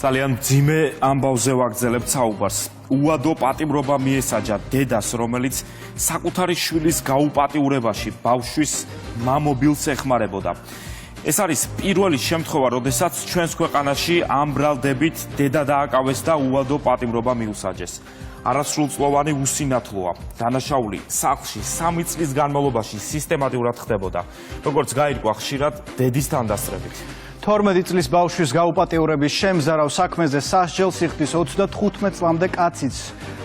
ძალიან მძიმე ამბავზე ვაგრძელებთ საუბარს. უადო პატიმრობა მიესაჯა დედას, რომელიც საკუთარი შვილის გაუპატიურებაში ბავშვის მამობილს ეხმარებოდა. ეს არის პირველი შემთხვევა, როდესაც ჩვენს ქვეყანაში ამ ბრალდებით დედა დააკავეს და უადო პატიმრობა მიუსაჯეს. არასრულწლოვანი უსინათლოა. დანაშაული სახლში 3 წლის განმავლობაში სისტემატურად ხდებოდა. როგორც გაირკვა ხშირად დედის თანდასწრებით. 12 წლის ბავშვის გაუპატიურების შემზარავ საქმეზე სასჯელს იხდის 35 წლამდე კაციც,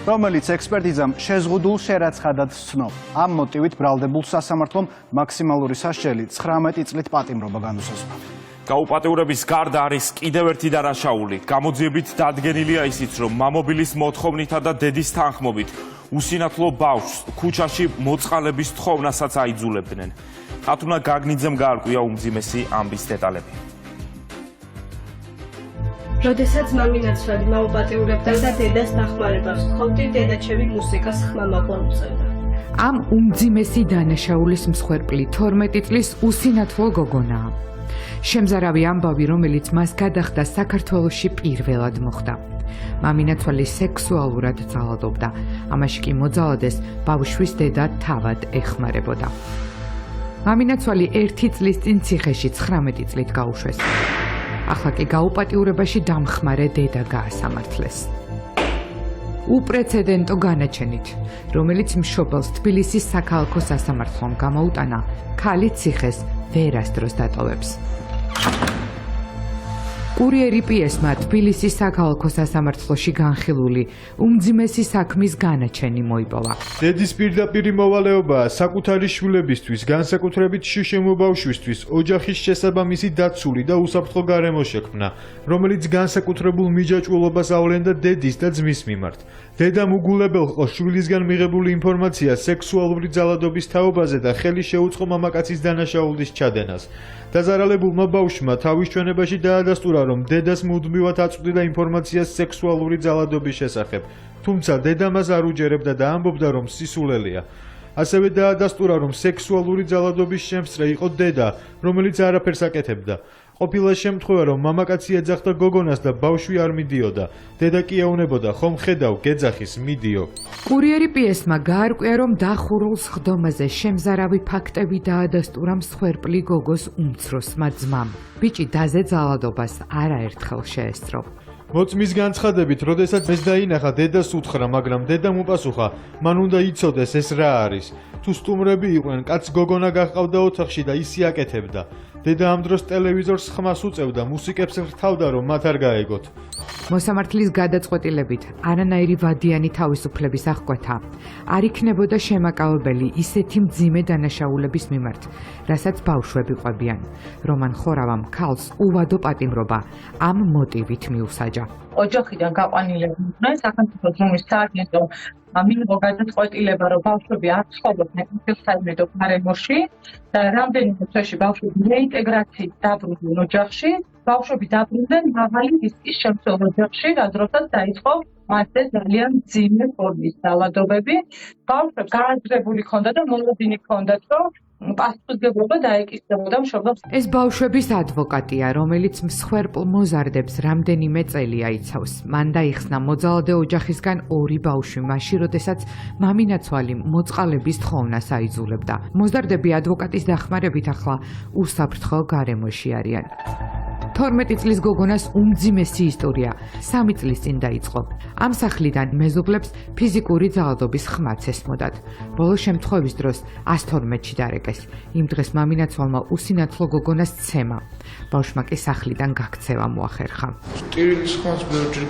რომელიც ექსპერტიზამ შეზღუდულ შერაცხადად ცნო. ამ მოტივით ბრალდებულ სასამართლომ მაქსიმალური სასჯელი 19 წლით პატიმრობა განუსაზღვრა. გაუპატიურების გარდა არის კიდევ ერთი დანაშაული. გამოძიებით დადგენილია ისიც, რომ მამობილის მოთხოვნითა და დედის თანხმობით უსინათლო ბავშვს ქუჩაში მოწყალების თხოვნასაც აიძულებდნენ. ხათუნა გაგნიძემ გაარკვია უმძიმესი ამბის დეტალები. როდესაც მამინაცვალი მაუპატიურებდა და დედას დახმარებას ვთხოვდი, დედა ჩემი მუსიკას ხმამაღლა უწევდა. ამ უმძიმესი დანაშაულის მსხვერპლი 12 წლის უსინათლო გოგონაა. შემზარავი ამბავი, რომელიც მას გადახდა საქართველოში პირველად მოხდა. მამინაცვალი სექსუალურად ძალადობდა, ამაში კი მოძალადეს ბავშვის დედა თავად ეხმარებოდა. მამინაცვალი 1 წლის წინ ციხეში 19 წლით გაუშვეს. ახლა კი გაუპატიურებაში დამხმარე დედა გაასამართლეს. უპრეცედენტო განაჩენით, რომელიც მშობელს თბილისის საქალაქო სასამართლომ გამოუტანა, ქალი ციხეს ვერასდროს დატოვებს. კურიერი პიესმა თბილისის საქალაქო სასამართლოში განხილული უმძიმესი საქმის განაჩენი მოიპოვა. დედის პირდაპირი მოვალეობაა საკუთარი შვილებისთვის, განსაკუთრებით შიშემო ბავშვისთვის, ოჯახის შესაბამისი დაცული და უსაფრთხო გარემო შექმნა, რომელიც განსაკუთრებულ მიჯაჭვულობას ავლენდა დედის და ძმის მიმართ. დედამ უგულებელ ყო შვილისგან მიღებული ინფორმაცია სექსუალური ძალადობის თაობაზე და ხელი შეუწყო მამაკაცის დანაშაულის ჩადენას. დაზარალებულმა ბავშვმა თავის ჩვენებაში დაადასტურა, რომ დედას მუდმივად აწვდიდა ინფორმაცია სექსუალური ძალადობის შესახებ, თუმცა დედა მას არ უჯერებდა და ამბობდა, რომ სისულელია. ასევე დაადასტურა, რომ სექსუალური ძალადობის შემსწრე იყო დედა, რომელიც არაფერს აკეთებდა. ყოფილა შემთხვევა, რომ მამაკაცი ეძახდა გოგონას და ბავშვი არ მიდიოდა. დედა კი ეუბნებოდა, ხომ ხედავ, გეძახის, მიდიო. კურიერი პიესმა გაარკვია, რომ დახურულს ხდომაზე შემზარავი ფაქტები დაადასტურა მსხვერპლი გოგოს უმცროსმა ძმამ. ბიჭი დაზე ძალადობას არაერთხელ შეესწრო. მოწმის განცხადებით, როდესაც ეს დაინახა, დედას უთხრა, მაგრამ დედამ უპასუხა, მან უნდა იცოდეს ეს რა არის. თუ სტუმრები იყვნენ, კაცს გოგონა გაჰყავდა ოთახში და ისი აკეთებდა. დედა ამ დროს ტელევიზორს ხმას უწევდა, მუსიკებს რთავდა, რომ მათ არ გაეგოთ. მოსამართლის გადაწყვეტილებით არანაირი ვადიანი თავისუფლების აღკვეთა არ იქნებოდა შემაკავებელი ისეთი მძიმე დანაშაულების მიმართ, რასაც ბავშვები ყვებიან. რომან ხორავამ ქალს უვადო პატიმრობა ამ მოტივით მიუსაჯა. ოჯახიდან გაყვანილები იყვნენ სახელმწიფო ზრუნვის სააგენტო მიიღო გადაწყვეტილება, რომ ბავშვები არ ცხოვრობდნენ საიმედო გარემოში და რამდენიმე თვეში ბავშვები რეინტეგრაციით დაბრუნდნენ ოჯახში. ბავშვები დაბრუნდნენ მაღალი რისკის შემცველ ოჯახში, რადგან დაიწყო მასზე ძალიან მძიმე ფორმის ძალადობები. ბავშვებს გააზრებული ჰქონდა და მოლოდინი ჰქონდათ, რომ პასუხისმგებლობა დაეკისრებოდა მშობლებს. ეს ბავშვების ადვოკატია, რომელიც მსხვერპლ მოზარდებს რამდენიმე წელი აიცავს. მან დაიხსნა მოძალადე ოჯახისგან 2 ბავშვი, მაშინ როდესაც მამინაცვალი მოწყალების თხოვნას აიძულებდა. მოზარდები ადვოკატის დახმარებით ახლა უსაფრთხო გარემოში არიან. 12 წლის გოგონას უმძიმესი ისტორია 3 წლის წინ დაიწყო. ამ სახლიდან მეზობლებს ფიზიკური ძალადობის ხმაც ესმოდათ. ბოლო შემთხვევის დროს 112-ში დარეკეს. იმ დღეს მამინაცვალმა უსინათლო გოგონას ცემა. ბავშვმა კი სახლიდან გაქცევა მოახერხა. სტერილის ხმას ბევრჯერ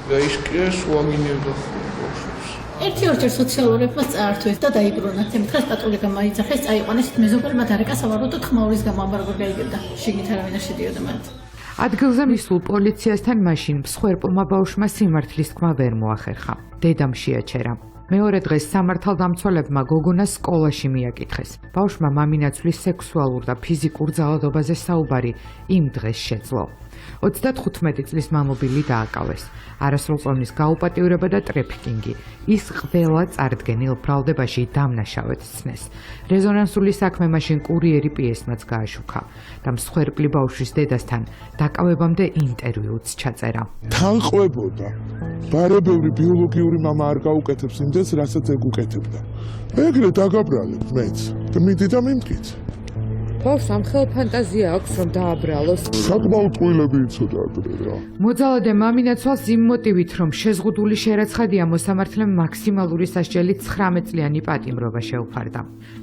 გაიშკიეს, უაგინებდა ბავშვებს. ერთ-ორჯერ სოციალურებმა წაართვეს და დაიბრუნა. თემ დღეს პატრულიკამ აიძახეს, წაიყვანეს მეზობელმა დარეკა სავარაუდოდ ხმაურის გამომარაგო გაიგებდა. შიგნით არავინ არ შედიოდა მათ. ადგილზე მისულ პოლიციასთან მაშინ მსხვერპლმა ბავშვმა სიმართლის თქმა ვერ მოახერხა. დედამ შეაჩერა. მეორე დღეს სამართალდამცველებმა გოგონას სკოლაში მიაკითხეს. ბავშვმა მამინაცვლის სექსუალურ და ფიზიკურ ძალადობაზე საუბარი იმ დღეს შეძლო. 35 წლის მამობილი დააკავეს. არასრულწლოვნის გაუპატიურება და ტრეფიკინგი. ის ყველა წარდგენილ ბრალდებაში დამნაშავედ ცნეს. რეზონანსული საქმე მაშინ კურიერი პიესმაც გააშუქა და მსხვერპლი ბავშვის დედასთან დაკავებამდე ინტერვიუც ჩაწერა. თან ყვებოდა. ბარებევრი ბიოლოგიური მამა არ გაუკეთებს იმდეს, რასაც ეგ უკეთებდა. ეგრე დაგაბრალებ მეც. და მიდი და მიმტკიც. ბავშვს ამ ხელ ფანტაზია აქვს რომ დააბრალოს. საკმაოდ ყვილები იცოდა ადრე რა. მოძალადე მამინაცვალს იმ მოტივით, რომ შეზღუდული შერაცხადია მოსამართლემ მაქსიმალური სასჯელი 19 წლიანი პატიმრობა შეუფარდა.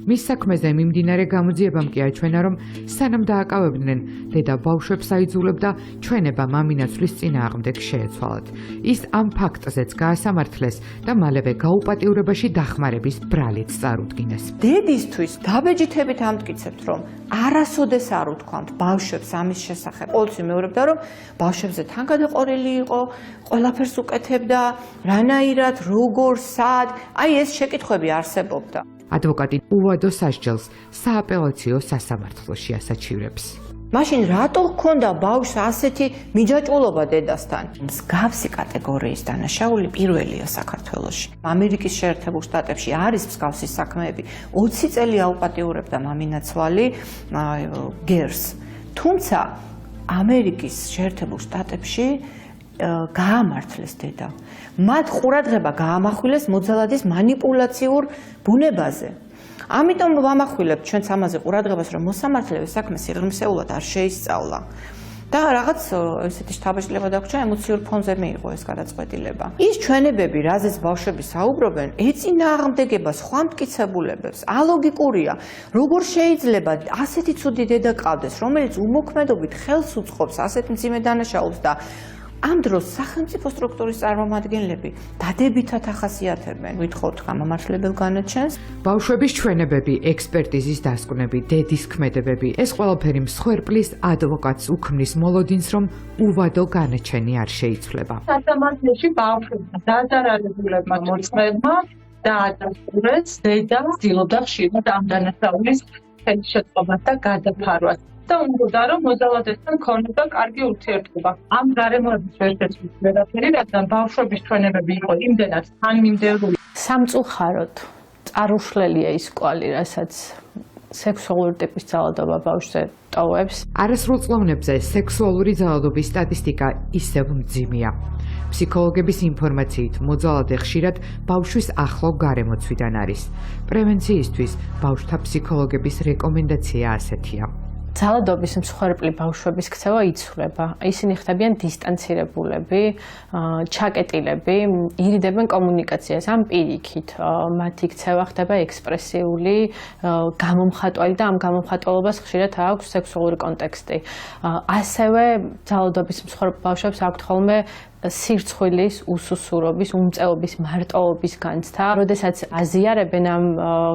მის საქმეზე მიმდინარე გამოძიებამ კი აჩვენა, რომ სანამ დააკავებდნენ, დედა ბავშვებს აიძულებდა ჩვენება მამინაცვლის წინააღმდეგ შეეცვალათ. ის ამ ფაქტზეც გაასამართლეს და მალევე გაუპატიურებაში დახმარების ბრალიც წარუდგინეს. დედისთვის დაბეჯითებით ამტკიცებთ, რომ არასოდეს არ უთქვამთ ბავშვებს ამის შესახებ. ყოველთვის მეორებდა, რომ ბავშვებზე თან გადაყოლილი იყო, ყველაფერს უკეთებდა, რანაირად, როგორ, სად, აი ეს შეკითხვები არსებობდა. ადვოკატი უვადო სასჯელს სააპელაციო სასამართლოში ასაჩივრებს. მაშინ რატო ჰქონდა ბავშვს ასეთი მიჯაჭვულობა დედასთან? მსგავსი კატეგორიის დანაშაული პირველია საქართველოში. ამერიკის შეერთებულ შტატებში არის მსგავსი საქმეები. 20 წელი აუპატიურებდა მამინაცვალი გერს. თუმცა ამერიკის შეერთებულ შტატებში გაამართლეს დედა. მათ ყურადღება გაამახვილეს მოძალადის მანიპულაციურ ბუნებაზე. ამიტომ ვამახვილებთ ჩვენც ამაზე ყურადღებას, რომ მოსამართლეების საქმე სიღრმისეულად არ შეისწავლა. და რაღაც ესეთი შთაბეჭდილება დაგვრჩა, ემოციურ ფონზე მიიღო ეს გადაწყვეტილება. ის ჩვენებები, რაზეც ბავშვები საუბრობენ, ეწინააღმდეგება სხვა მტკიცებულებებს. ალოგიკურია, როგორ შეიძლება ასეთი ცუდი დედა ყავდეს, რომელიც უმოქმედობით ხელს უწყობს ასეთ მძიმე დანაშაულს და ამ დროს სახელმწიფო სტრუქტურის წარმომადგენლები დადებითად ახასიათებენ. ვითხოვთ გამამართლებელ განაჩენს. ბავშვების ჩვენებები, ექსპერტიზის დასკვნები, დედის ქმედებები, ეს ყველაფერი მსხვერპლის ადვოკატს უქმნის მოლოდინს, რომ უვადო განაჩენი არ შეიცვლება. სასამართლოში ბავშვებმა დაზარალებულებმა მოწმეებმა დაადასტურეს დედა ცდილობდა ხშირად ამ დანაშაულის ხელშეწყობას და გადაფარვას. და უნდა რომ მოძალადესთან ქონოდა კარგი ურთიერთობა. ამ გარემოების ვერ შეცვლის ვერაფერი, რადგან ბავშვების ჩვენებები იყო იმდენად თანმიმდევრული. სამწუხაროდ წარუშლელია ის კვალი, რასაც სექსუალური ტიპის ძალადობა ბავშვზე ტოვებს. არასრულწლოვნებზე სექსუალური ძალადობის სტატისტიკა ისევ მძიმეა. ფსიქოლოგების ინფორმაციით მოძალადე ხშირად ბავშვის ახლო გარემოცვიდან არის. პრევენციისთვის ბავშვთა ფსიქოლოგების რეკომენდაცია ასეთია. ძალადობის მსხვერპლი ბავშვების ქცევა იცვლება. ისინი ხდებიან დისტანცირებულები, ჩაკეტილები, ირიდებენ კომუნიკაციას ამ პირიქით. მათი ქცევა ხდება ექსპრესიული, გამომხატველი და ამ გამომხატველობას ხშირად აქვს სექსუალური კონტექსტი. ასევე ძალადობის მსხვერპლ ბავშვებს აქვთ ხოლმე სირცხვილის, უსუსურობის, უმწეობის, მარტოობის განცდა. როდესაც აზიარებენ ამ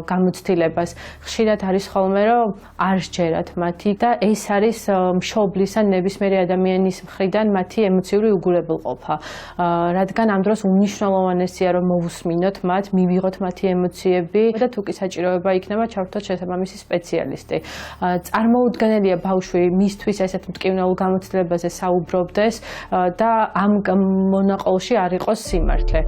გამოცდილებას, ხშირად არის ხოლმე, რომ არ სჯერათ მათი და ეს არის მშობლის ან ნებისმიერი ადამიანის მხრიდან მათი ემოციური უგულებელყოფა. რადგან ამ დროს უმნიშვნელოვანესია, რომ მოვუსმინოთ მათ, მივიღოთ მათი ემოციები და თუ კი საჭიროება იქნება, ჩავრთოთ შესაბამისი სპეციალისტი. წარმოუდგენელია ბავშვი მისთვის ესეთ მტკივნეულ გამოცდილებაზე საუბრობდეს და ამ მონაყოლში არ იყოს სიმართლე.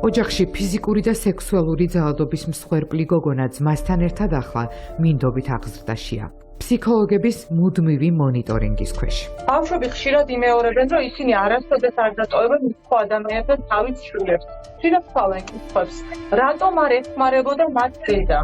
ოჯახში ფიზიკური და სექსუალური ძალადობის მსხვერპლი გოგონა ძმასთან ერთად ახლა მინდობით აღზრდაშია. ფსიქოლოგების მუდმივი მონიტორინგის ქვეშ. ბავშვები ხშირად იმეორებენ, რომ ისინი არასოდეს არ დატოვებენ სხვა ადამიანებთან თავის შვილებს. ხშირად თვალენ კითხვებს, რატომ არ ეხმარებოდა მათ დედა?